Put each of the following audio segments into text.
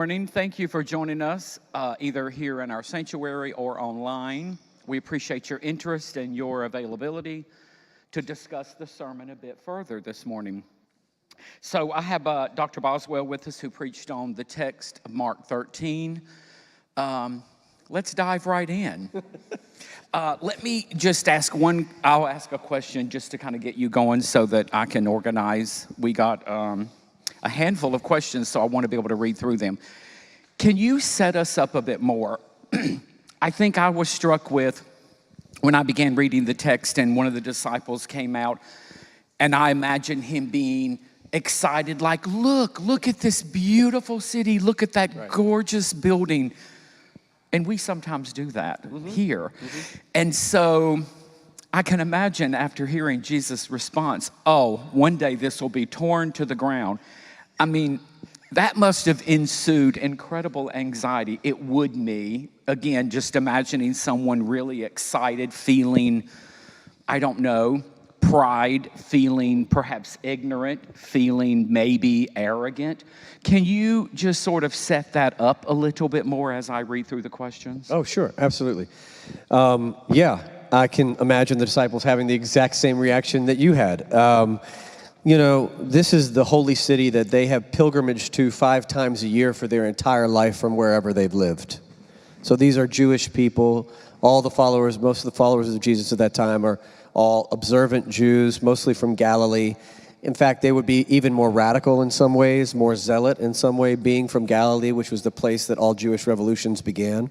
Morning. Thank you for joining us either here in our sanctuary or online. We appreciate your interest and your availability to discuss the sermon a bit further this morning. So I have Dr. Boswell with us, who preached on the text of Mark 13. Let's dive right in. Let me just I'll ask a question just to kind of get you going so that I can organize. We got a handful of questions, so I want to be able to read through them. Can you set us up a bit more? I think I was struck with when I began reading the text and one of the disciples came out, and I imagined him being excited, like, look at this beautiful city, look at that gorgeous building. And we sometimes do that here. And so I can imagine after hearing Jesus' response, one day this will be torn to the ground. I mean, that must have ensued incredible anxiety. It would me. Again, just imagining someone really excited, feeling, I don't know, pride, feeling perhaps ignorant, feeling maybe arrogant. Can you just sort of set that up a little bit more as I read through the questions? Oh, sure. Absolutely. I can imagine the disciples having the exact same reaction that you had. This is the holy city that they have pilgrimaged to 5 times a year for their entire life from wherever they've lived. So these are Jewish people. Most of the followers of Jesus at that time are all observant Jews, mostly from Galilee. In fact, they would be even more radical in some ways, more zealot in some way, being from Galilee, which was the place that all Jewish revolutions began.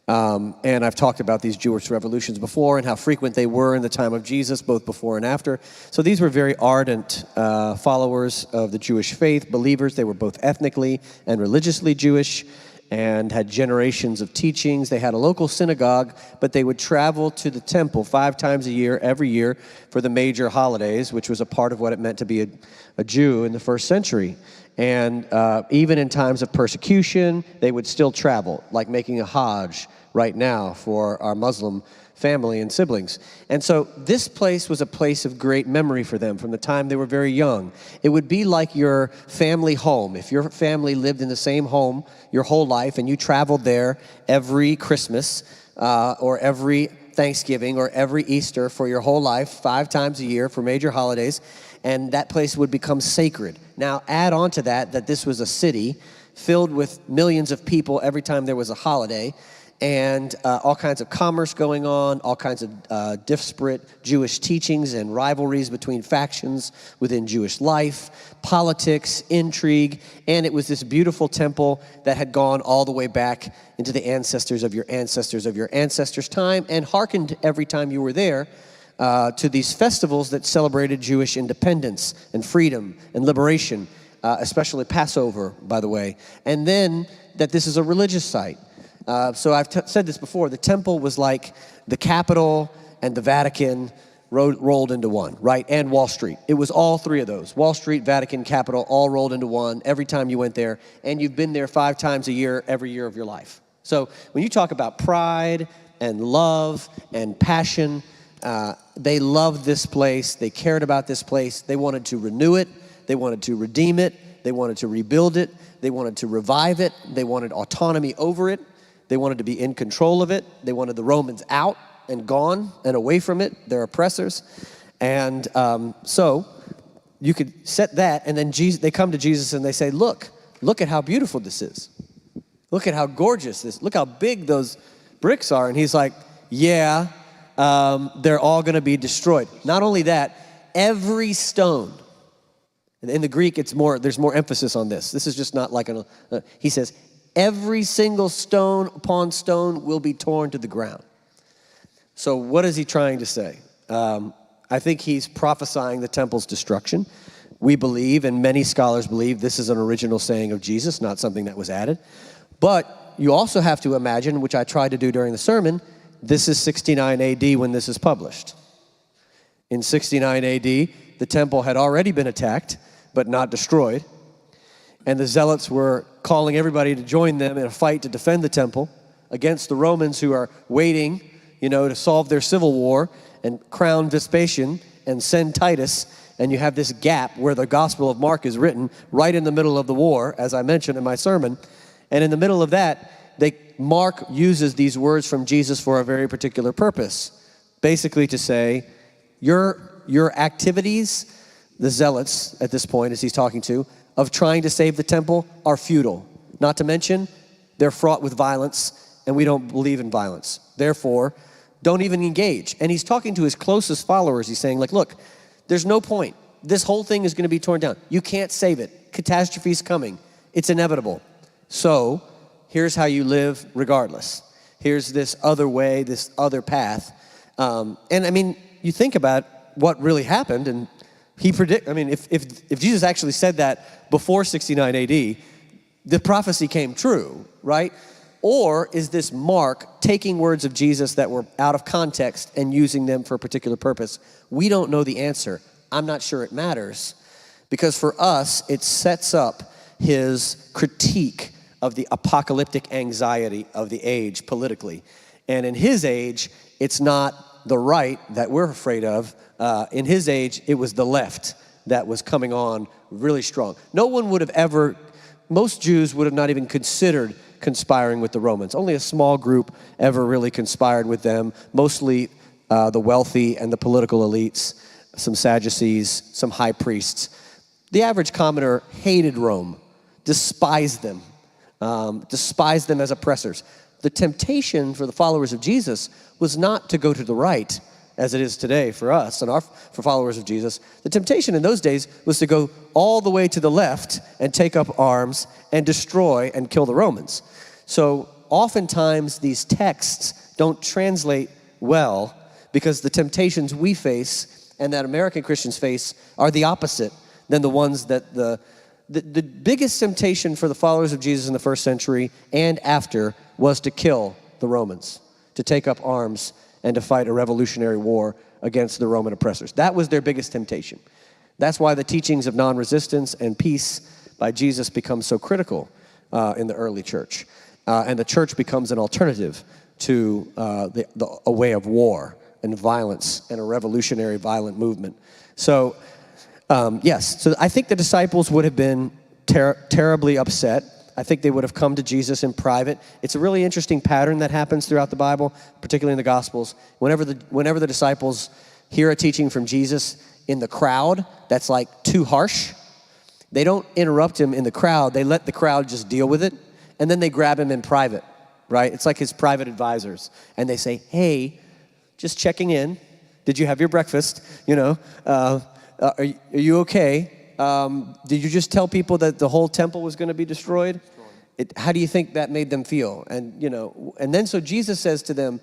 And I've talked about these Jewish revolutions before and how frequent they were in the time of Jesus, both before and after. So these were very ardent followers of the Jewish faith, believers. They were both ethnically and religiously Jewish and had generations of teachings. They had a local synagogue, but they would travel to the temple 5 times a year, every year, for the major holidays, which was a part of what it meant to be a Jew in the first century. And even in times of persecution, they would still travel, like making a Hajj right now for our Muslim family and siblings. And so this place was a place of great memory for them from the time they were very young. It would be like your family home. If your family lived in the same home your whole life and you traveled there every Christmas or every Thanksgiving or every Easter for your whole life, 5 times a year for major holidays, and that place would become sacred. Now add on to that this was a city filled with millions of people every time there was a holiday, and all kinds of commerce going on, all kinds of disparate Jewish teachings and rivalries between factions within Jewish life, politics, intrigue, and it was this beautiful temple that had gone all the way back into the ancestors of your ancestors' time, and hearkened every time you were there to these festivals that celebrated Jewish independence and freedom and liberation, especially Passover, by the way, and then that this is a religious site. So I've said this before, the temple was like the Capitol and the Vatican rolled into one, right? And Wall Street. It was all 3 of those. Wall Street, Vatican, Capitol, all rolled into one every time you went there. And you've been there 5 times a year, every year of your life. So when you talk about pride and love and passion, they loved this place. They cared about this place. They wanted to renew it. They wanted to redeem it. They wanted to rebuild it. They wanted to revive it. They wanted autonomy over it. They wanted to be in control of it. They wanted the Romans out and gone and away from it, their oppressors. And so you could set that, and then they come to Jesus and they say, look at how beautiful this is. Look at how gorgeous this, look how big those bricks are. And he's like, they're all going to be destroyed. Not only that, every stone. In the Greek, there's more emphasis on this. This is just not like he says, every single stone upon stone will be torn to the ground. So what is he trying to say? I think he's prophesying the temple's destruction. We believe, and many scholars believe, this is an original saying of Jesus, not something that was added. But you also have to imagine, which I tried to do during the sermon, this is 69 AD when this is published. In 69 AD, the temple had already been attacked, but not destroyed. And the zealots were calling everybody to join them in a fight to defend the temple against the Romans, who are waiting, to solve their civil war and crown Vespasian and send Titus. And you have this gap where the Gospel of Mark is written right in the middle of the war, as I mentioned in my sermon. And in the middle of that, Mark uses these words from Jesus for a very particular purpose, basically to say, your activities, the zealots at this point, as he's talking to, of trying to save the temple are futile. Not to mention, they're fraught with violence, and we don't believe in violence. Therefore, don't even engage. And he's talking to his closest followers. He's saying, like, look, there's no point. This whole thing is going to be torn down. You can't save it. Catastrophe's coming. It's inevitable. So here's how you live regardless. Here's this other way, this other path. And I mean, you think about what really happened, and if Jesus actually said that before 69 AD, the prophecy came true, right? Or is this Mark taking words of Jesus that were out of context and using them for a particular purpose? We don't know the answer. I'm not sure it matters, because for us, it sets up his critique of the apocalyptic anxiety of the age politically. And in his age, it's not the right that we're afraid of. In his age, it was the left that was coming on really strong. No one would have ever, most Jews would have not even considered conspiring with the Romans. Only a small group ever really conspired with them, mostly the wealthy and the political elites, some Sadducees, some high priests. The average commoner hated Rome, despised them as oppressors. The temptation for the followers of Jesus was not to go to the right, as it is today for us and for followers of Jesus. The temptation in those days was to go all the way to the left and take up arms and destroy and kill the Romans. So oftentimes these texts don't translate well because the temptations we face and that American Christians face are the opposite than the ones that the biggest temptation for the followers of Jesus in the first century and after was to kill the Romans, to take up arms and to fight a revolutionary war against the Roman oppressors. That was their biggest temptation. That's why the teachings of non-resistance and peace by Jesus become so critical in the early church. And the church becomes an alternative to a way of war and violence and a revolutionary violent movement. So, yes, so I think the disciples would have been terribly upset. I think they would have come to Jesus in private. It's a really interesting pattern that happens throughout the Bible, particularly in the Gospels. Whenever the disciples hear a teaching from Jesus in the crowd that's like too harsh, they don't interrupt him in the crowd. They let the crowd just deal with it, and then they grab him in private, right? It's like his private advisors. And they say, hey, just checking in. Did you have your breakfast? Are you okay? Did you just tell people that the whole temple was going to be destroyed? How do you think that made them feel? And then so Jesus says to them,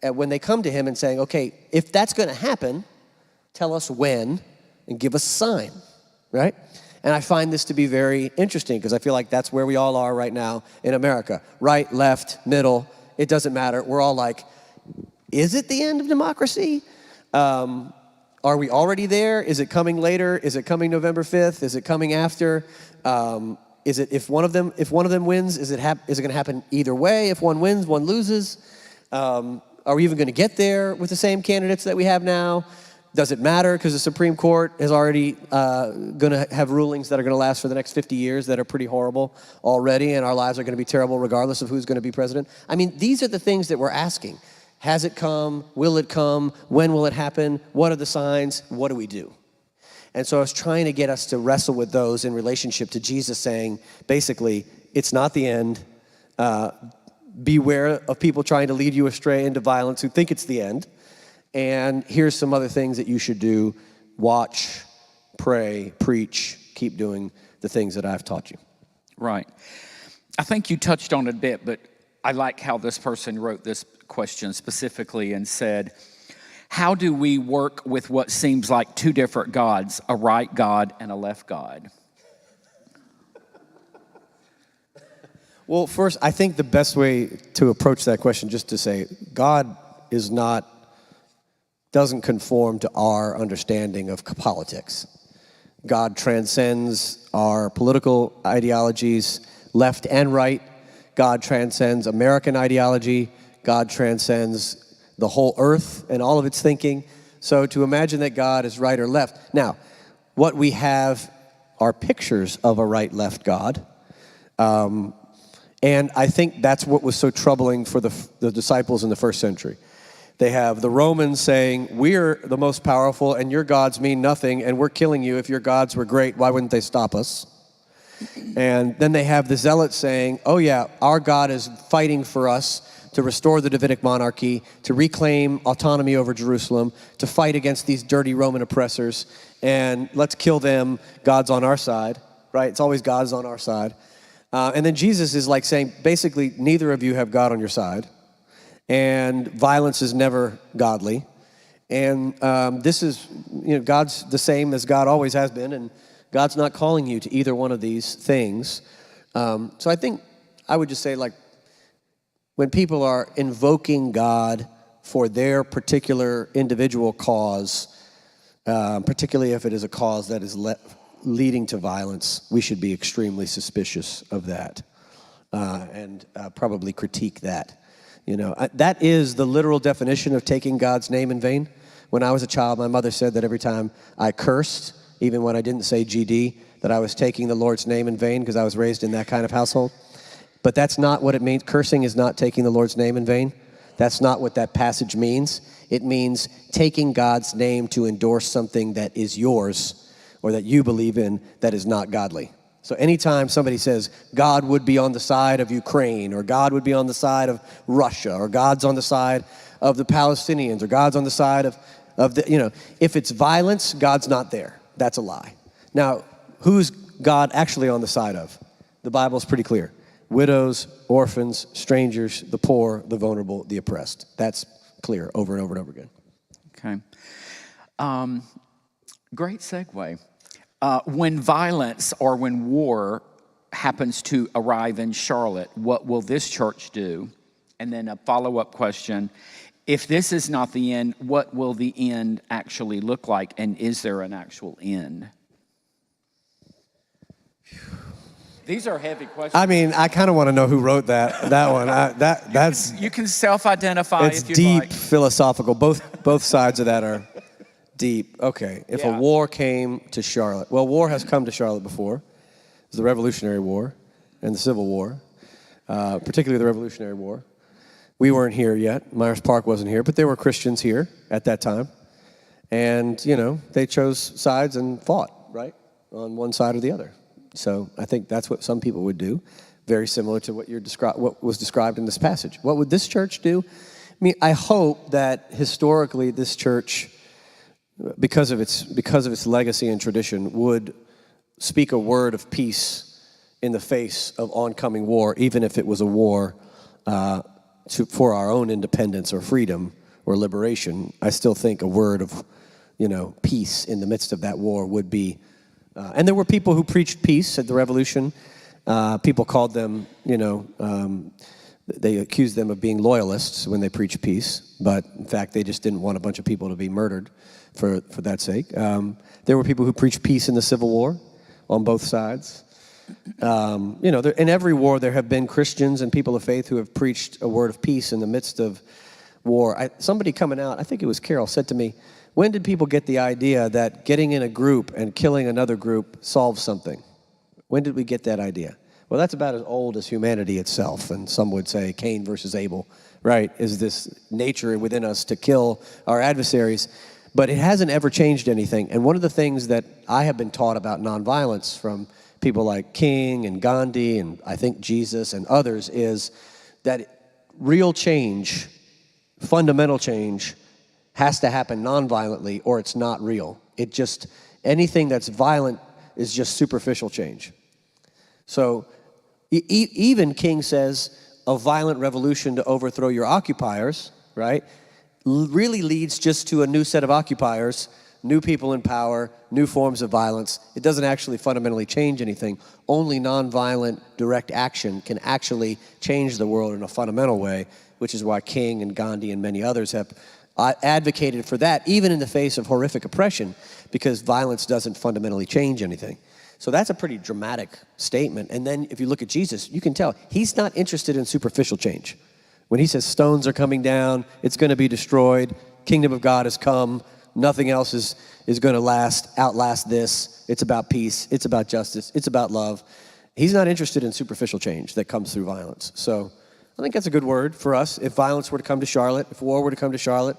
when they come to him and saying, okay, if that's going to happen, tell us when and give us a sign, right? And I find this to be very interesting because I feel like that's where we all are right now in America. Right, left, middle, it doesn't matter. We're all like, is it the end of democracy? Are we already there? Is it coming later? Is it coming November 5th? Is it coming after? Is it if one of them wins? Is it going to happen either way? If one wins, one loses. Are we even going to get there with the same candidates that we have now? Does it matter because the Supreme Court is already going to have rulings that are going to last for the next 50 years that are pretty horrible already, and our lives are going to be terrible regardless of who's going to be president? I mean, these are the things that we're asking. Has it come? Will it come? When will it happen? What are the signs? What do we do? And so I was trying to get us to wrestle with those in relationship to Jesus saying, basically, it's not the end. Beware of people trying to lead you astray into violence who think it's the end. And here's some other things that you should do. Watch, pray, preach, keep doing the things that I've taught you. Right. I think you touched on it a bit, but I like how this person wrote this question specifically and said, how do we work with what seems like two different gods, a right God and a left God? Well, first, I think the best way to approach that question, just to say, God doesn't conform to our understanding of politics. God transcends our political ideologies, left and right. God transcends American ideology. God transcends the whole earth and all of its thinking. So to imagine that God is right or left. Now, what we have are pictures of a right-left God. And I think that's what was so troubling for the disciples in the first century. They have the Romans saying, we're the most powerful and your gods mean nothing and we're killing you. If your gods were great, why wouldn't they stop us? And then they have the zealots saying, oh yeah, our God is fighting for us to restore the Davidic monarchy, to reclaim autonomy over Jerusalem, to fight against these dirty Roman oppressors, and let's kill them, God's on our side, right? It's always God's on our side. And then Jesus is like saying, basically, neither of you have God on your side, and violence is never godly. And this is, God's the same as God always has been, and God's not calling you to either one of these things. So I think I would just say, like, when people are invoking God for their particular individual cause, particularly if it is a cause that is leading to violence, we should be extremely suspicious of that and probably critique that. That is the literal definition of taking God's name in vain. When I was a child, my mother said that every time I cursed, even when I didn't say GD, that I was taking the Lord's name in vain because I was raised in that kind of household. But that's not what it means. Cursing is not taking the Lord's name in vain. That's not what that passage means. It means taking God's name to endorse something that is yours or that you believe in that is not godly. So anytime somebody says, God would be on the side of Ukraine, or God would be on the side of Russia, or God's on the side of the Palestinians, or God's on the side of the, if it's violence, God's not there. That's a lie. Now, who's God actually on the side of? The Bible's pretty clear. Widows, orphans, strangers, the poor, the vulnerable, the oppressed. That's clear over and over and over again. Okay. Great segue. When violence or when war happens to arrive in Charlotte, what will this church do? And then a follow-up question. If this is not the end, what will the end actually look like? And is there an actual end? These are heavy questions. I mean, I kind of want to know who wrote that one. That's you can self-identify it's if you'd deep like. Philosophical. Both sides of that are deep. Okay, if Yeah. a war came to Charlotte, well, war has come to Charlotte before. There's the Revolutionary War and the Civil War, particularly the Revolutionary War. We weren't here yet. Myers Park wasn't here, but there were Christians here at that time, and they chose sides and fought right on one side or the other. So I think that's what some people would do, very similar to what what was described in this passage. What would this church do? I mean, I hope that historically this church, because of its legacy and tradition, would speak a word of peace in the face of oncoming war, even if it was a war for our own independence or freedom or liberation. I still think a word of, peace in the midst of that war would be. And there were people who preached peace at the Revolution. People called them, they accused them of being loyalists when they preached peace. But in fact, they just didn't want a bunch of people to be murdered for that sake. There were people who preached peace in the Civil War on both sides. In every war there have been Christians and people of faith who have preached a word of peace in the midst of war. Somebody coming out, I think it was Carol, said to me, when did people get the idea that getting in a group and killing another group solves something? When did we get that idea? Well, that's about as old as humanity itself, and some would say Cain versus Abel, right? Is this nature within us to kill our adversaries? But it hasn't ever changed anything. And one of the things that I have been taught about nonviolence from people like King and Gandhi and I think Jesus and others is that real change, fundamental change, has to happen nonviolently or it's not real. Anything that's violent is just superficial change. So even King says a violent revolution to overthrow your occupiers, right, really leads just to a new set of occupiers, new people in power, new forms of violence. It doesn't actually fundamentally change anything. Only nonviolent direct action can actually change the world in a fundamental way, which is why King and Gandhi and many others have advocated for that, even in the face of horrific oppression, because violence doesn't fundamentally change anything. So that's a pretty dramatic statement. And then if you look at Jesus, you can tell he's not interested in superficial change. When he says stones are coming down, it's going to be destroyed, kingdom of God has come, nothing else is going to outlast this. It's about peace, it's about justice, it's about love. He's not interested in superficial change that comes through violence. So I think that's a good word for us. If violence were to come to Charlotte, if war were to come to Charlotte,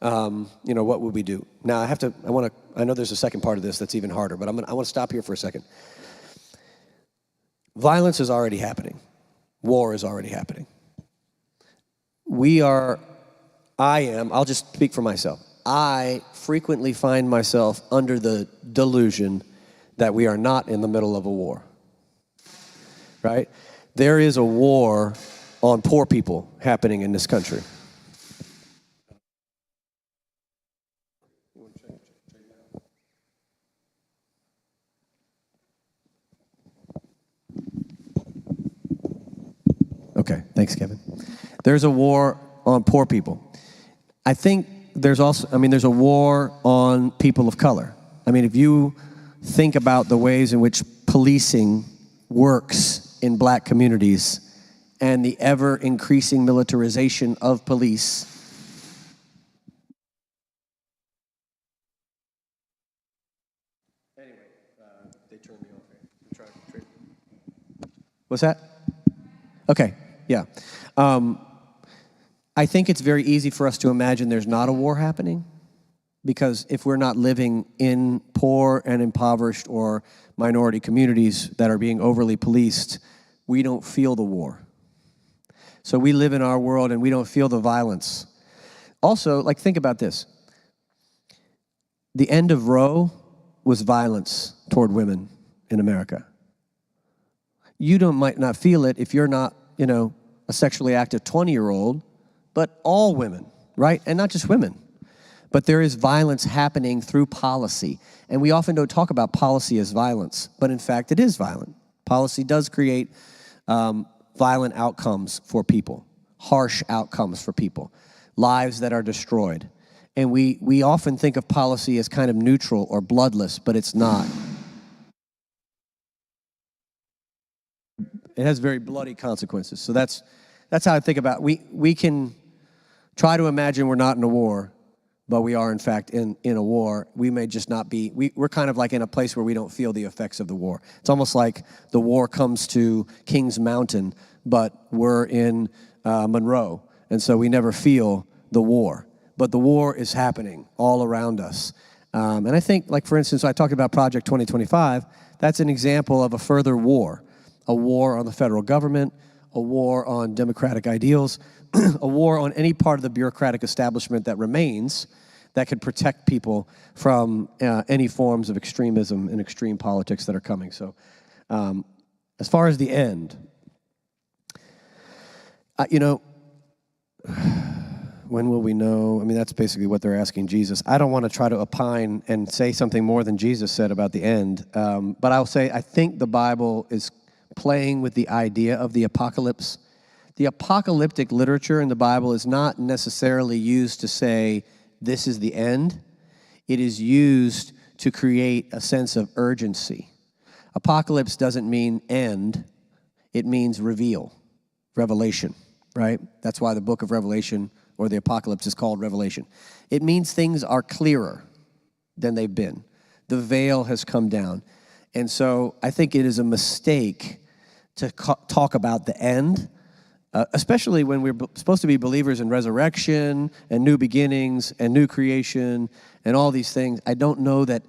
what would we do? Now I know there's a second part of this that's even harder, but I want to stop here for a second. Violence is already happening. War is already happening. I'll just speak for myself. I frequently find myself under the delusion that we are not in the middle of a war. Right? There is a war on poor people happening in this country. Okay, thanks, Kevin. There's a war on poor people. I think there's a war on people of color. I mean, if you think about the ways in which policing works in black communities and the ever-increasing militarization of police. Anyway, they turned me off here. What's that? Okay, yeah. I think it's very easy for us to imagine there's not a war happening, because if we're not living in poor and impoverished or minority communities that are being overly policed, we don't feel the war. So we live in our world and we don't feel the violence. Also, think about this. The end of Roe was violence toward women in America. You might not feel it if you're not, a sexually active 20-year-old, but all women, right? And not just women. But there is violence happening through policy. And we often don't talk about policy as violence, but in fact it is violent. Policy does create violent outcomes for people, harsh outcomes for people, lives that are destroyed. And we often think of policy as kind of neutral or bloodless, but it's not. It has very bloody consequences. So that's how I think about it. We can try to imagine we're not in a war, but we are, in fact, in a war. We may just not be. We're kind of like in a place where we don't feel the effects of the war. It's almost like the war comes to Kings Mountain, but we're in Monroe, and so we never feel the war. But the war is happening all around us. And I think, for instance, I talked about Project 2025. That's an example of a further war. A war on the federal government, a war on democratic ideals, a war on any part of the bureaucratic establishment that remains that could protect people from any forms of extremism and extreme politics that are coming. So as far as the end, when will we know? I mean, that's basically what they're asking Jesus. I don't want to try to opine and say something more than Jesus said about the end, but I'll say I think the Bible is playing with the idea of the apocalypse. The apocalyptic literature in the Bible is not necessarily used to say this is the end. It is used to create a sense of urgency. Apocalypse doesn't mean end. It means revelation, right? That's why the book of Revelation or the apocalypse is called Revelation. It means things are clearer than they've been. The veil has come down. And so I think it is a mistake to talk about the end, especially when we're supposed to be believers in resurrection and new beginnings and new creation and all these things. I don't know that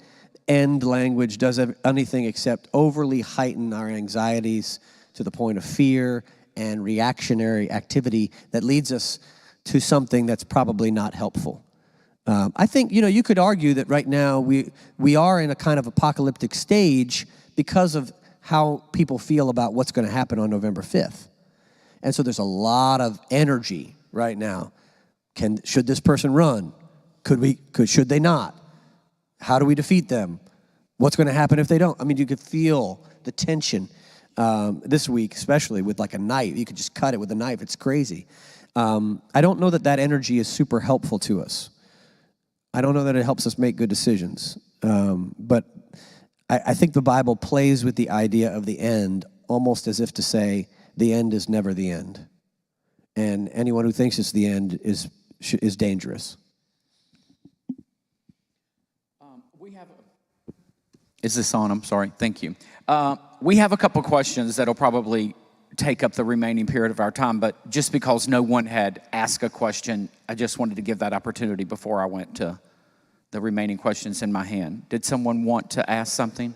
end language does anything except overly heighten our anxieties to the point of fear and reactionary activity that leads us to something that's probably not helpful. I think, you could argue that right now we are in a kind of apocalyptic stage because of how people feel about what's going to happen on November 5th. And so there's a lot of energy right now. Should this person run? Should they not? How do we defeat them? What's going to happen if they don't? I mean, you could feel the tension this week, especially with a knife. You could just cut it with a knife. It's crazy. I don't know that energy is super helpful to us. I don't know that it helps us make good decisions. But I think the Bible plays with the idea of the end almost as if to say the end is never the end. And anyone who thinks it's the end is dangerous. Is this on? I'm sorry. Thank you. We have a couple questions that'll probably take up the remaining period of our time, but just because no one had asked a question, I just wanted to give that opportunity before I went to the remaining questions in my hand. Did someone want to ask something?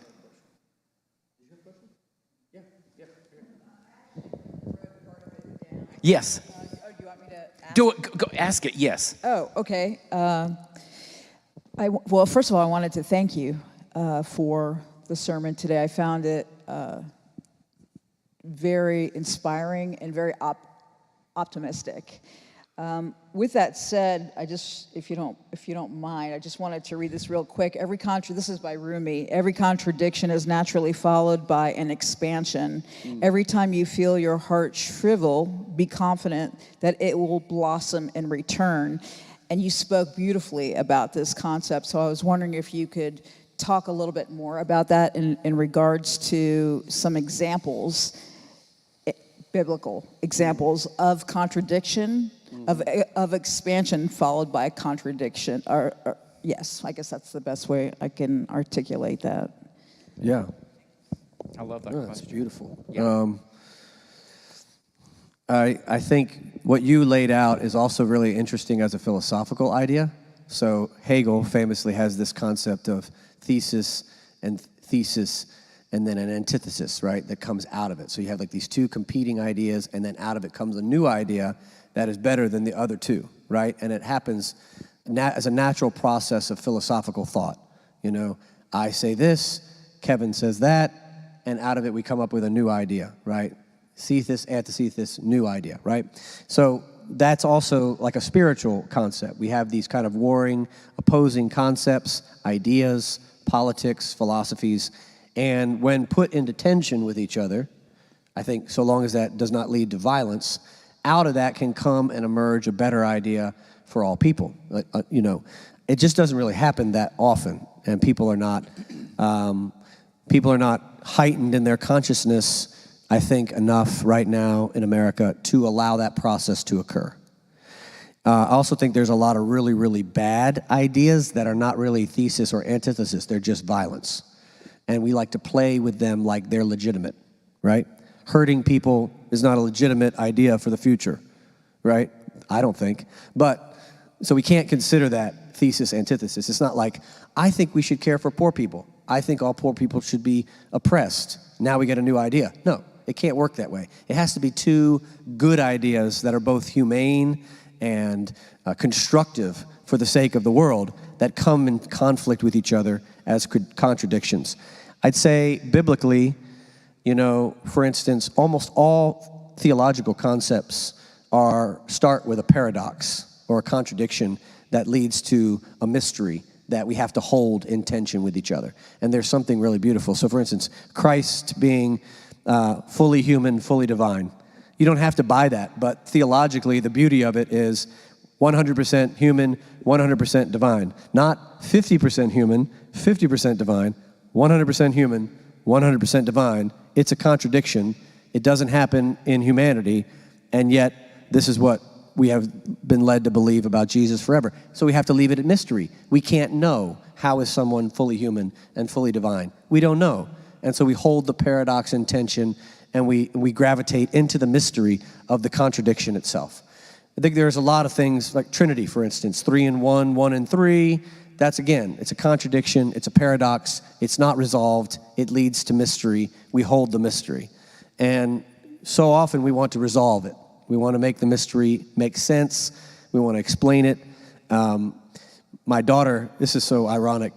Yes. Do you want me to ask? Do it. Go, ask it. Yes. Oh, okay. Well, first of all, I wanted to thank you for the sermon today. I found it very inspiring and very optimistic. With that said, if you don't mind, I just wanted to read this real quick. This is by Rumi. Every contradiction is naturally followed by an expansion. Every time you feel your heart shrivel, be confident that it will blossom in return. And you spoke beautifully about this concept, so I was wondering if you could talk a little bit more about that in regards to some examples, biblical examples of contradiction, of expansion followed by contradiction. Yes, I guess that's the best way I can articulate that. Yeah. I love that Oh, question. that's beautiful. Yeah. I think what you laid out is also really interesting as a philosophical idea. So Hegel famously has this concept of thesis and then an antithesis, right, that comes out of it. So you have like these two competing ideas, and then out of it comes a new idea that is better than the other two, right? And it happens as a natural process of philosophical thought. You know, I say this, Kevin says that, and out of it we come up with a new idea, right? Thesis, antithesis, new idea, right? So that's also like a spiritual concept. We have these kind of warring, opposing concepts, ideas, politics, philosophies, and when put into tension with each other, I think so long as that does not lead to violence, out of that can come and emerge a better idea for all people. You know, it just doesn't really happen that often, and people are not heightened in their consciousness, I think, enough right now in America to allow that process to occur. I also think there's a lot of really, really bad ideas that are not really thesis or antithesis. They're just violence. And we like to play with them like they're legitimate, right? Hurting people is not a legitimate idea for the future, right? I don't think. But, so we can't consider that thesis, antithesis. It's not like, I think we should care for poor people. I think all poor people should be oppressed. Now we get a new idea. No, it can't work that way. It has to be two good ideas that are both humane and constructive for the sake of the world that come in conflict with each other as contradictions. I'd say biblically, you know, for instance, almost all theological concepts start with a paradox or a contradiction that leads to a mystery that we have to hold in tension with each other. And there's something really beautiful. So for instance, Christ being fully human, fully divine. You don't have to buy that, but theologically, the beauty of it is 100% human, 100% divine. Not 50% human, 50% divine, 100% human, 100% divine. It's a contradiction. It doesn't happen in humanity, and yet this is what we have been led to believe about Jesus forever. So we have to leave it at mystery. We can't know how is someone fully human and fully divine. We don't know. And so we hold the paradox in tension, and we gravitate into the mystery of the contradiction itself. I think there's a lot of things like Trinity, for instance, 3 in 1, 1 in 3. That's, again, it's a contradiction, it's a paradox, it's not resolved, it leads to mystery. We hold the mystery. And so often we want to resolve it. We want to make the mystery make sense. We want to explain it. My daughter, this is so ironic,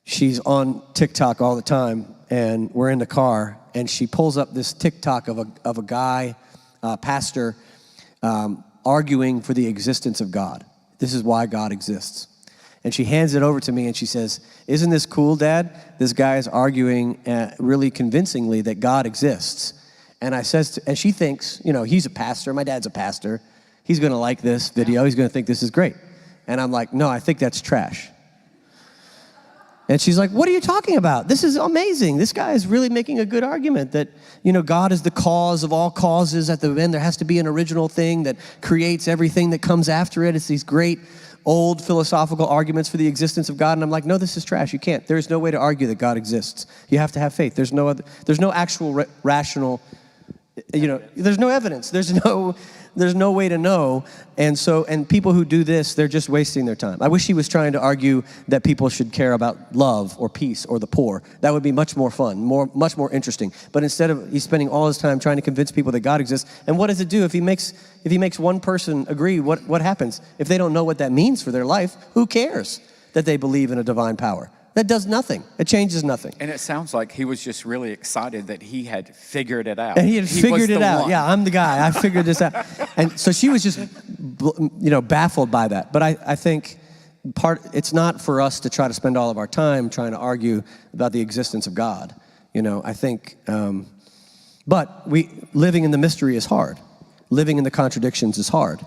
she's on TikTok all the time, and we're in the car, and she pulls up this TikTok of a guy, pastor, arguing for the existence of God. This is why God exists. And she hands it over to me, and she says, "Isn't this cool, Dad? This guy is arguing really convincingly that God exists." And and she thinks, you know, he's a pastor. My dad's a pastor. He's going to like this video. He's going to think this is great. And I'm like, no, I think that's trash. And she's like, what are you talking about? This is amazing. This guy is really making a good argument that, you know, God is the cause of all causes. At the end, there has to be an original thing that creates everything that comes after it. It's these great old philosophical arguments for the existence of God, and I'm like, no, this is trash. You can't. There's no way to argue that God exists. You have to have faith. There's no actual rational, there's no evidence. There's no way to know. And people who do this, they're just wasting their time. I wish he was trying to argue that people should care about love or peace or the poor. That would be much more fun, much more interesting. But instead he's spending all his time trying to convince people that God exists. And what does it do if he makes one person agree? What happens? If they don't know what that means for their life, who cares that they believe in a divine power? That does nothing. It changes nothing. And it sounds like he was just really excited that he had figured it out. And he had figured it out. Yeah, I'm the guy. I figured this out. And so she was just, baffled by that. But I think it's not for us to try to spend all of our time trying to argue about the existence of God. I think, but living in the mystery is hard. Living in the contradictions is hard.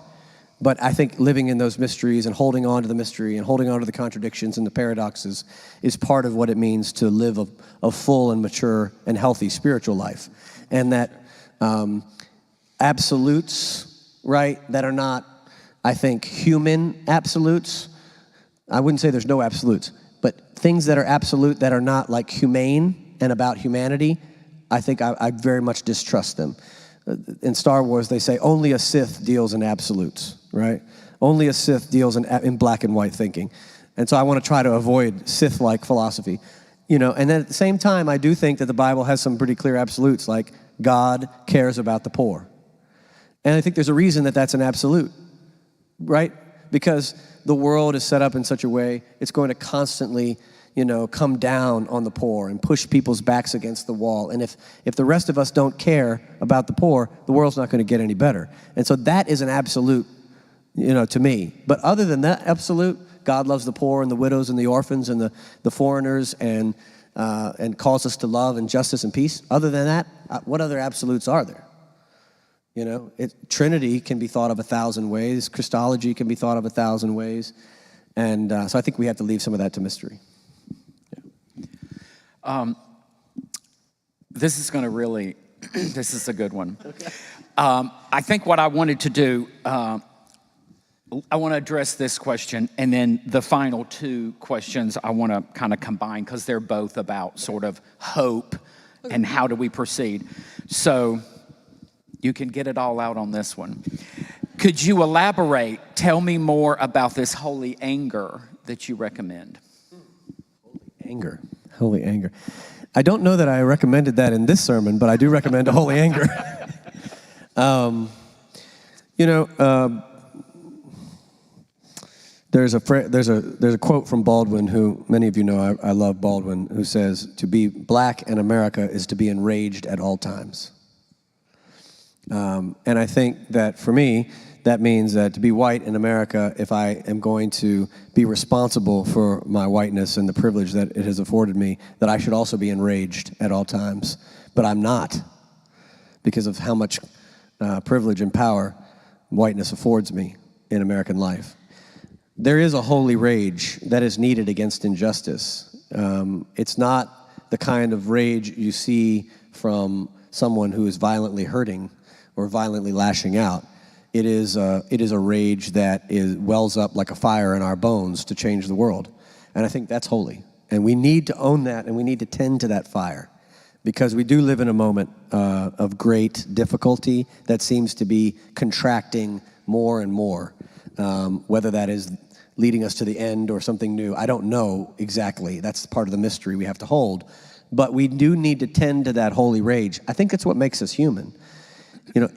But I think living in those mysteries and holding on to the mystery and holding on to the contradictions and the paradoxes is part of what it means to live a full and mature and healthy spiritual life. And that absolutes, right, that are not, I think, human absolutes. I wouldn't say there's no absolutes, but things that are absolute that are not like humane and about humanity, I think I very much distrust them. In Star Wars, they say only a Sith deals in absolutes, right? Only a Sith deals in black and white thinking. And so I want to try to avoid Sith-like philosophy. And then at the same time, I do think that the Bible has some pretty clear absolutes, like God cares about the poor. And I think there's a reason that that's an absolute, right? Because the world is set up in such a way, it's going to constantly come down on the poor and push people's backs against the wall. And if the rest of us don't care about the poor, the world's not going to get any better. And so that is an absolute, to me. But other than that absolute, God loves the poor and the widows and the orphans and the foreigners and calls us to love and justice and peace. Other than that, what other absolutes are there? Trinity can be thought of 1,000 ways. Christology can be thought of 1,000 ways. And so I think we have to leave some of that to mystery. This is going to really, this is a good one. Okay. I think what I wanted to do, I want to address this question, and then the final two questions I want to kind of combine because they're both about sort of hope and how do we proceed. So you can get it all out on this one. Could you elaborate, tell me more about this holy anger that you recommend? Holy anger. I don't know that I recommended that in this sermon, but I do recommend a holy anger. There's a quote from Baldwin, who many of you know. I love Baldwin, who says, "To be black in America is to be enraged at all times." And I think that for me, that means that to be white in America, if I am going to be responsible for my whiteness and the privilege that it has afforded me, that I should also be enraged at all times. But I'm not, because of how much privilege and power whiteness affords me in American life. There is a holy rage that is needed against injustice. It's not the kind of rage you see from someone who is violently hurting or violently lashing out. It is a rage that wells up like a fire in our bones to change the world. And I think that's holy. And we need to own that, and we need to tend to that fire, because we do live in a moment of great difficulty that seems to be contracting more and more. Whether that is leading us to the end or something new, I don't know exactly. That's part of the mystery we have to hold. But we do need to tend to that holy rage. I think that's what makes us human.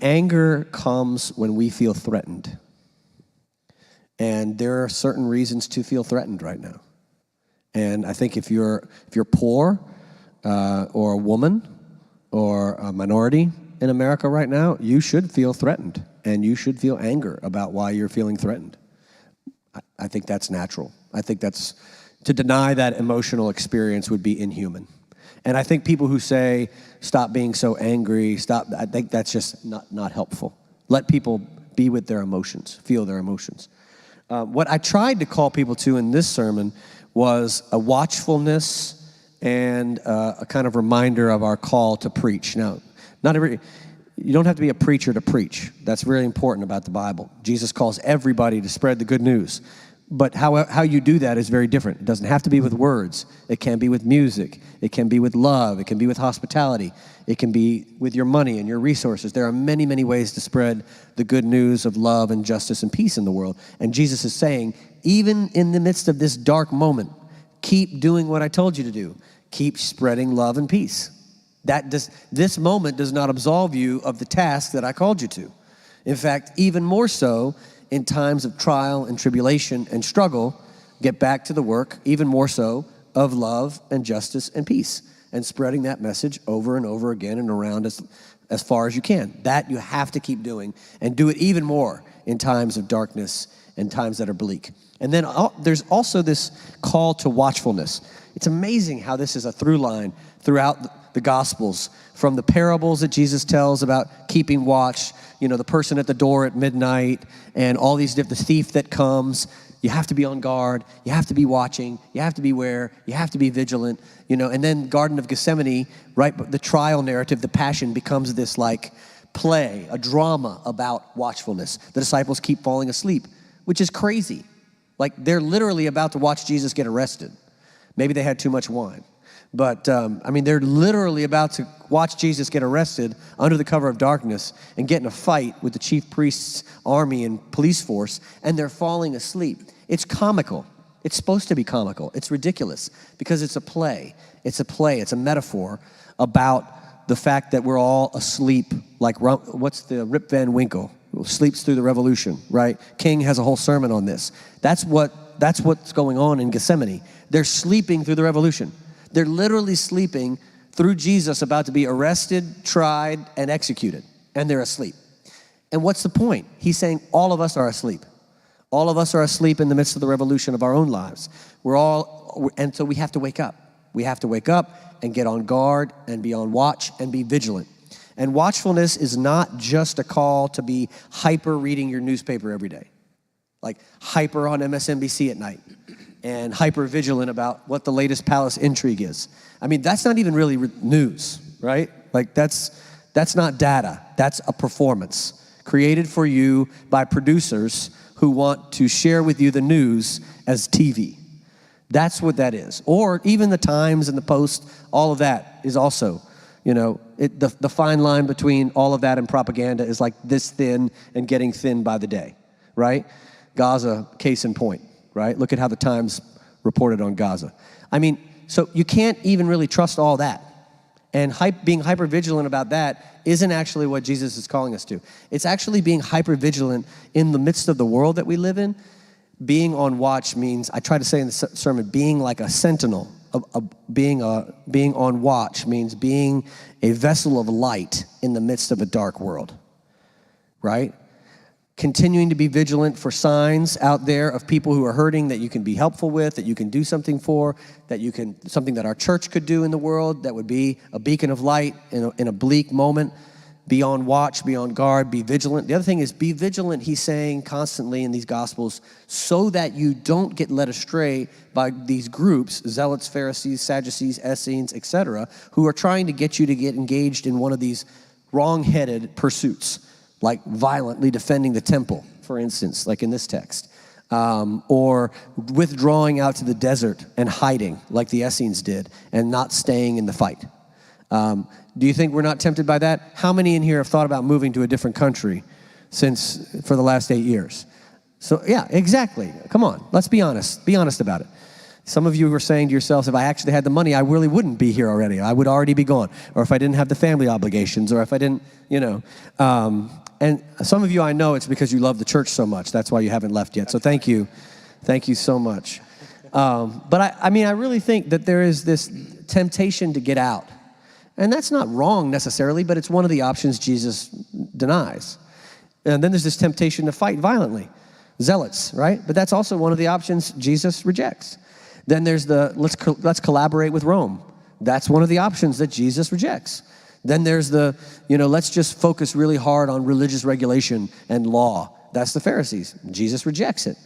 Anger comes when we feel threatened. And there are certain reasons to feel threatened right now. And I think if you're poor or a woman or a minority in America right now, you should feel threatened, and you should feel anger about why you're feeling threatened. I think that's natural. I think to deny that emotional experience would be inhuman. And I think people who say, stop being so angry, I think that's just not helpful. Let people be with their emotions, feel their emotions. What I tried to call people to in this sermon was a watchfulness and a kind of reminder of our call to preach. Now, you don't have to be a preacher to preach. That's really important about the Bible. Jesus calls everybody to spread the good news. But how you do that is very different. It doesn't have to be with words. It can be with music. It can be with love. It can be with hospitality. It can be with your money and your resources. There are many, many ways to spread the good news of love and justice and peace in the world. And Jesus is saying, even in the midst of this dark moment, keep doing what I told you to do. Keep spreading love and peace. This moment does not absolve you of the task that I called you to. In fact, even more so, in times of trial and tribulation and struggle, get back to the work, even more so, of love and justice and peace, and spreading that message over and over again and around as far as you can. That you have to keep doing, and do it even more in times of darkness and times that are bleak. And then there's also this call to watchfulness. It's amazing how this is a through line throughout the Gospels, from the parables that Jesus tells about keeping watch, the person at the door at midnight, and all these the thief that comes. You have to be on guard. You have to be watching. You have to beware. You have to be vigilant. And then Garden of Gethsemane, right? The trial narrative, the passion becomes this like play, a drama about watchfulness. The disciples keep falling asleep, which is crazy. Like they're literally about to watch Jesus get arrested. Maybe they had too much wine. But, they're literally about to watch Jesus get arrested under the cover of darkness and get in a fight with the chief priest's army and police force, and they're falling asleep. It's comical. It's supposed to be comical. It's ridiculous because it's a play. It's a metaphor about the fact that we're all asleep, like, what's the Rip Van Winkle, who sleeps through the revolution, right? King has a whole sermon on this. That's what's going on in Gethsemane. They're sleeping through the revolution. They're literally sleeping through Jesus about to be arrested, tried, and executed. And they're asleep. And what's the point? He's saying all of us are asleep. All of us are asleep in the midst of the revolution of our own lives. And so we have to wake up. We have to wake up and get on guard and be on watch and be vigilant. And watchfulness is not just a call to be hyper reading your newspaper every day. Like hyper on MSNBC at night. And hyper vigilant about what the latest palace intrigue is. That's not even really news, right? Like that's not data. That's a performance created for you by producers who want to share with you the news as TV. That's what that is. Or even the Times and the Post, all of that is also, the fine line between all of that and propaganda is like this thin and getting thin by the day, right? Gaza, case in point. Right? Look at how the Times reported on Gaza. So you can't even really trust all that. And being hypervigilant about that isn't actually what Jesus is calling us to. It's actually being hypervigilant in the midst of the world that we live in. Being on watch means, I try to say in the sermon, being like a sentinel. Being on watch means being a vessel of light in the midst of a dark world. Right? Continuing to be vigilant for signs out there of people who are hurting that you can be helpful with, that you can do something for, something that our church could do in the world that would be a beacon of light in a bleak moment. Be on watch, be on guard, be vigilant. The other thing is be vigilant, he's saying constantly in these Gospels, so that you don't get led astray by these groups, Zealots, Pharisees, Sadducees, Essenes, etc., who are trying to get you to get engaged in one of these wrong-headed pursuits, like violently defending the temple, for instance, like in this text, or withdrawing out to the desert and hiding, like the Essenes did, and not staying in the fight. Do you think we're not tempted by that? How many in here have thought about moving to a different country for the last 8 years? So yeah, exactly. Come on, let's be honest. Be honest about it. Some of you were saying to yourselves, if I actually had the money, I really wouldn't be here already. I would already be gone. Or if I didn't have the family obligations, or if I didn't, and some of you, I know it's because you love the church so much. That's why you haven't left yet. So thank you. Thank you so much. But I really think that there is this temptation to get out. And that's not wrong necessarily, but it's one of the options Jesus denies. And then there's this temptation to fight violently. Zealots, right? But that's also one of the options Jesus rejects. Then there's let's collaborate with Rome. That's one of the options that Jesus rejects. Then there's let's just focus really hard on religious regulation and law. That's the Pharisees. Jesus rejects it.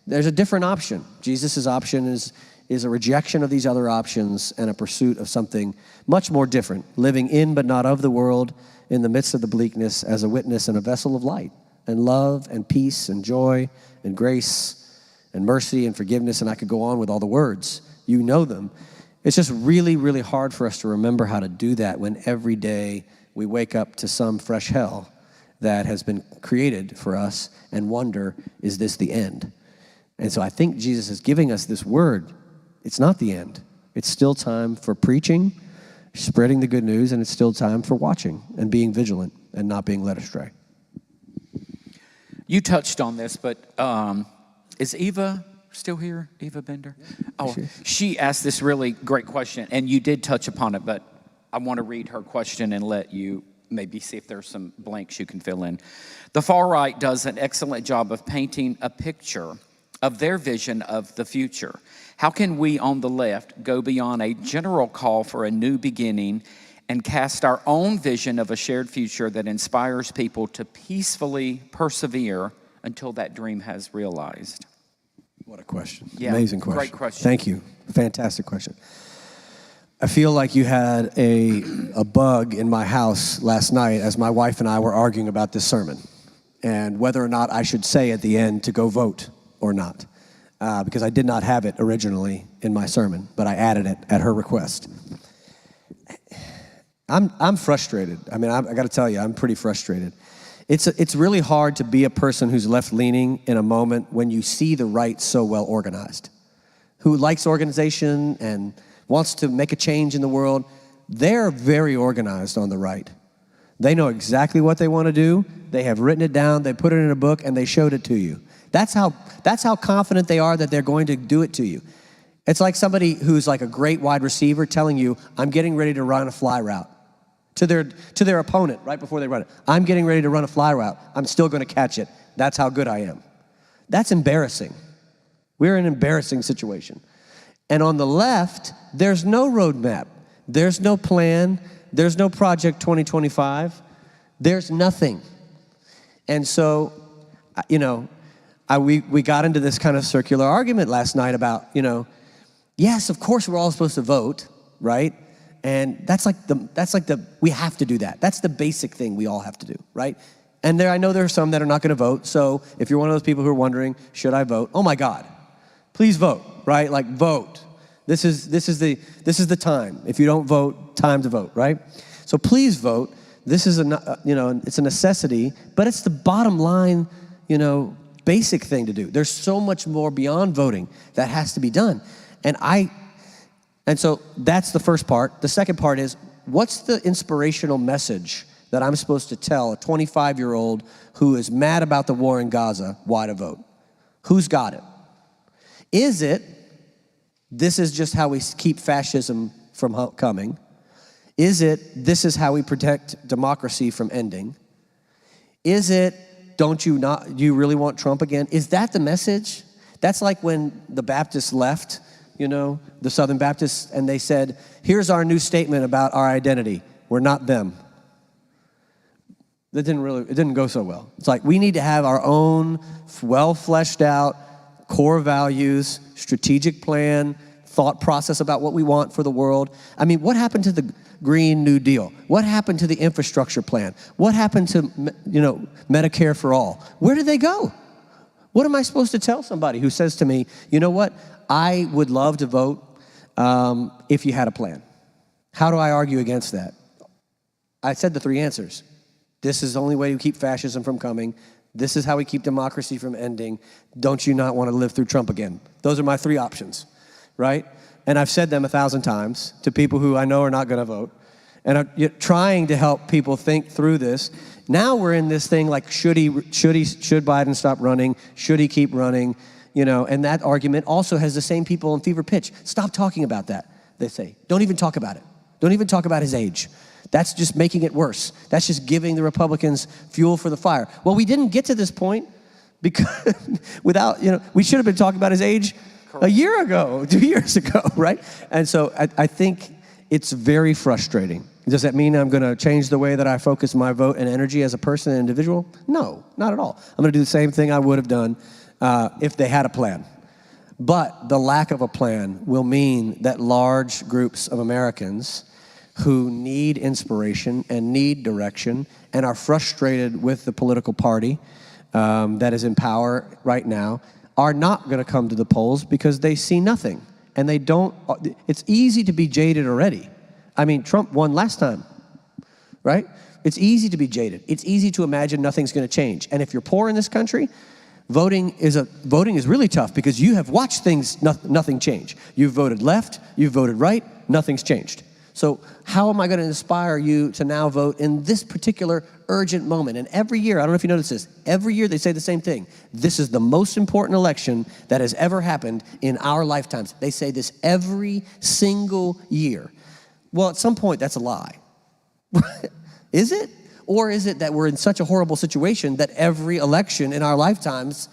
There's a different option. Jesus' option is a rejection of these other options and a pursuit of something much more different, living in but not of the world in the midst of the bleakness as a witness and a vessel of light and love and peace and joy and grace and mercy and forgiveness, and I could go on with all the words. You know them. It's just really, really hard for us to remember how to do that when every day we wake up to some fresh hell that has been created for us and wonder, is this the end? And so I think Jesus is giving us this word. It's not the end. It's still time for preaching, spreading the good news, and it's still time for watching and being vigilant and not being led astray. You touched on this, but is Eva still here? Eva Bender? Oh, she asked this really great question, and you did touch upon it, but I want to read her question and let you maybe see if there's some blanks you can fill in. The far right does an excellent job of painting a picture of their vision of the future. How can we on the left go beyond a general call for a new beginning and cast our own vision of a shared future that inspires people to peacefully persevere until that dream has realized? What a question. Yeah, amazing question. great question. Thank you. Fantastic question. I feel like you had a bug in my house last night as my wife and I were arguing about this sermon and whether or not I should say at the end to go vote or not, because I did not have it originally in my sermon, but I added it at her request. I'm frustrated. I mean, I got to tell you, I'm pretty frustrated. It's really hard to be a person who's left-leaning in a moment when you see the right so well organized, who likes organization and wants to make a change in the world. They're very organized on the right. They know exactly what they want to do. They have written it down. They put it in a book, and they showed it to you. That's how confident they are that they're going to do it to you. It's like somebody who's like a great wide receiver telling you, I'm getting ready to run a fly route to their opponent right before they run it. I'm getting ready to run a fly route. I'm still going to catch it. That's how good I am. That's embarrassing. We're in an embarrassing situation. And on the left, there's no roadmap. There's no plan. There's no Project 2025. There's nothing. And so, we got into this kind of circular argument last night about, yes, of course we're all supposed to vote, right? And that's like the we have to do that. That's the basic thing we all have to do, right? And I know there are some that are not going to vote. So if you're one of those people who are wondering, should I vote? Oh my God, please vote, right? Like vote. This is the time. If you don't vote, time to vote, right? So please vote. This is it's a necessity, but it's the bottom line, basic thing to do. There's so much more beyond voting that has to be done. And so that's the first part. The second part is, what's the inspirational message that I'm supposed to tell a 25-year-old who is mad about the war in Gaza why to vote? Who's got it? Is it, this is just how we keep fascism from coming? Is it, this is how we protect democracy from ending? Is it, do you really want Trump again? Is that the message? That's like when the Baptists left, the Southern Baptists, and they said, here's our new statement about our identity. We're not them. It didn't go so well. It's like we need to have our own well fleshed out core values, strategic plan, thought process about what we want for the world. I mean, what happened to the Green New Deal? What happened to the infrastructure plan? What happened to, Medicare for all? Where did they go? What am I supposed to tell somebody who says to me, you know what, I would love to vote if you had a plan? How do I argue against that? I said the three answers. This is the only way to keep fascism from coming. This is how we keep democracy from ending. Don't you not want to live through Trump again? Those are my three options, right? And I've said them 1,000 times to people who I know are not going to vote. And I'm trying to help people think through this. Now we're in this thing like, should Biden stop running? Should he keep running? And that argument also has the same people in fever pitch. Stop talking about that, they say. Don't even talk about it. Don't even talk about his age. That's just making it worse. That's just giving the Republicans fuel for the fire. Well, we didn't get to this point because we should have been talking about his age a year ago, 2 years ago, right? And so I think it's very frustrating. Does that mean I'm going to change the way that I focus my vote and energy as a person and individual? No, not at all. I'm going to do the same thing I would have done if they had a plan. But the lack of a plan will mean that large groups of Americans who need inspiration and need direction and are frustrated with the political party that is in power right now, are not going to come to the polls because they see nothing. And they don't, it's easy to be jaded already. I mean, Trump won last time, right? It's easy to be jaded. It's easy to imagine nothing's going to change. And if you're poor in this country, voting is really tough because you have watched nothing change. You've voted left, you've voted right, nothing's changed. So how am I going to inspire you to now vote in this particular urgent moment? And every year, I don't know if you notice this, every year they say the same thing. This is the most important election that has ever happened in our lifetimes. They say this every single year. Well, at some point, that's a lie. Is it? Or is it that we're in such a horrible situation that every election in our lifetimes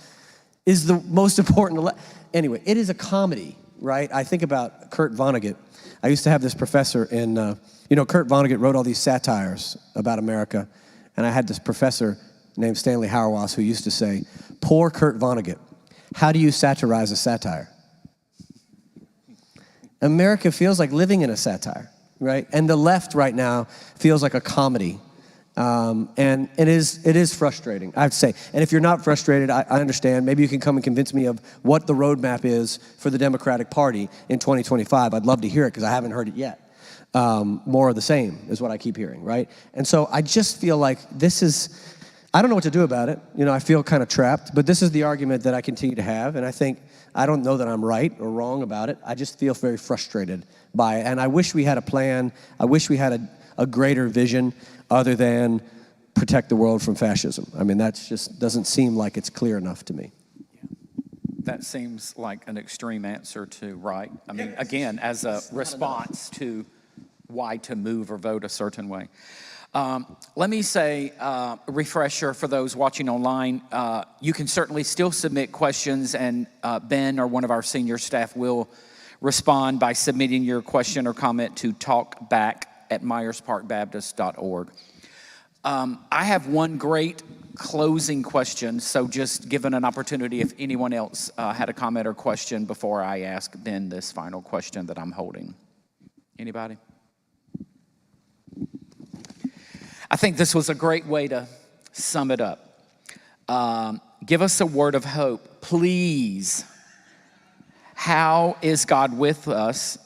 is the most important Anyway, it is a comedy, right? I think about Kurt Vonnegut. I used to have this professor in, Kurt Vonnegut wrote all these satires about America, and I had this professor named Stanley Hauerwas who used to say, "Poor Kurt Vonnegut, how do you satirize a satire?" America feels like living in a satire, right? And the left right now feels like a comedy. And it is frustrating, I have to say. And if you're not frustrated, I understand. Maybe you can come and convince me of what the roadmap is for the Democratic Party in 2025. I'd love to hear it because I haven't heard it yet. More of the same is what I keep hearing, right? And so I just feel like I don't know what to do about it. I feel kind of trapped, but this is the argument that I continue to have. And I don't know that I'm right or wrong about it. I just feel very frustrated by it. And I wish we had a plan. I wish we had a greater vision other than protect the world from fascism. I mean, that just doesn't seem like it's clear enough to me. That seems like an extreme answer to right. I mean, again, as a response to why to move or vote a certain way. Let me say, refresher for those watching online, you can certainly still submit questions, and Ben or one of our senior staff will respond by submitting your question or comment to talkback@myersparkbaptist.org. I have one great closing question, so just given an opportunity if anyone else had a comment or question before I ask Ben this final question that I'm holding. Anybody? I think this was a great way to sum it up. Give us a word of hope, please. How is God with us,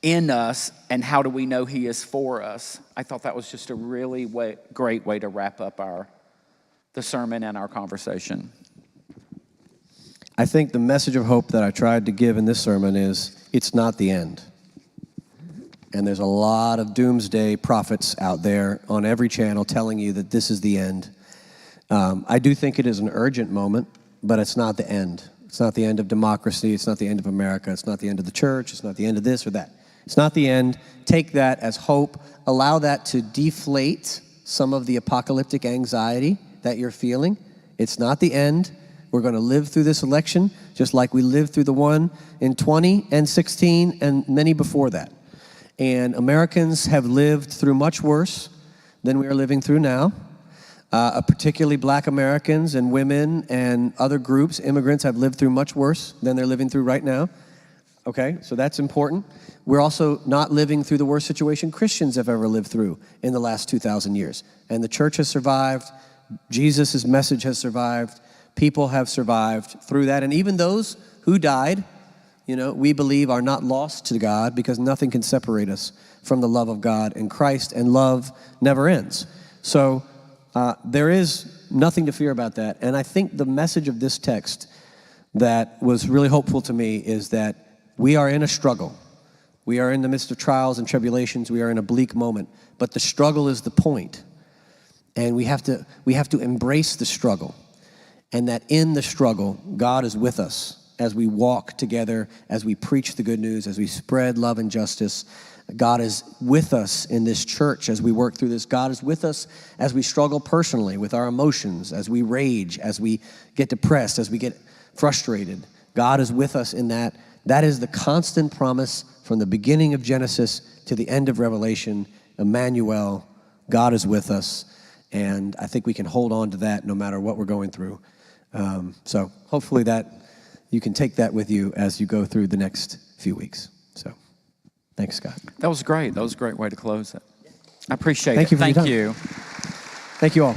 in us, and how do we know He is for us? I thought that was just a really great way to wrap up the sermon and our conversation. I think the message of hope that I tried to give in this sermon is it's not the end. And there's a lot of doomsday prophets out there on every channel telling you that this is the end. I do think it is an urgent moment, but it's not the end. It's not the end of democracy. It's not the end of America. It's not the end of the church. It's not the end of this or that. It's not the end. Take that as hope. Allow that to deflate some of the apocalyptic anxiety that you're feeling. It's not the end. We're going to live through this election just like we lived through the one in 20 and 16 and many before that. And Americans have lived through much worse than we are living through now. Particularly black Americans and women and other groups, immigrants, have lived through much worse than they're living through right now. Okay, so that's important. We're also not living through the worst situation Christians have ever lived through in the last 2,000 years. And the church has survived. Jesus' message has survived. People have survived through that. And even those who died, we believe are not lost to God because nothing can separate us from the love of God in Christ, and love never ends. So there is nothing to fear about that. And I think the message of this text that was really hopeful to me is that we are in a struggle. We are in the midst of trials and tribulations. We are in a bleak moment. But the struggle is the point. And we have to embrace the struggle. And that in the struggle, God is with us as we walk together, as we preach the good news, as we spread love and justice. God is with us in this church as we work through this. God is with us as we struggle personally with our emotions, as we rage, as we get depressed, as we get frustrated. God is with us in that. That is the constant promise from the beginning of Genesis to the end of Revelation. Emmanuel, God is with us. And I think we can hold on to that no matter what we're going through. So hopefully that you can take that with you as you go through the next few weeks. So thanks, Scott. That was great. That was a great way to close it. I appreciate it. Thank you for your time. Thank you. Thank you all.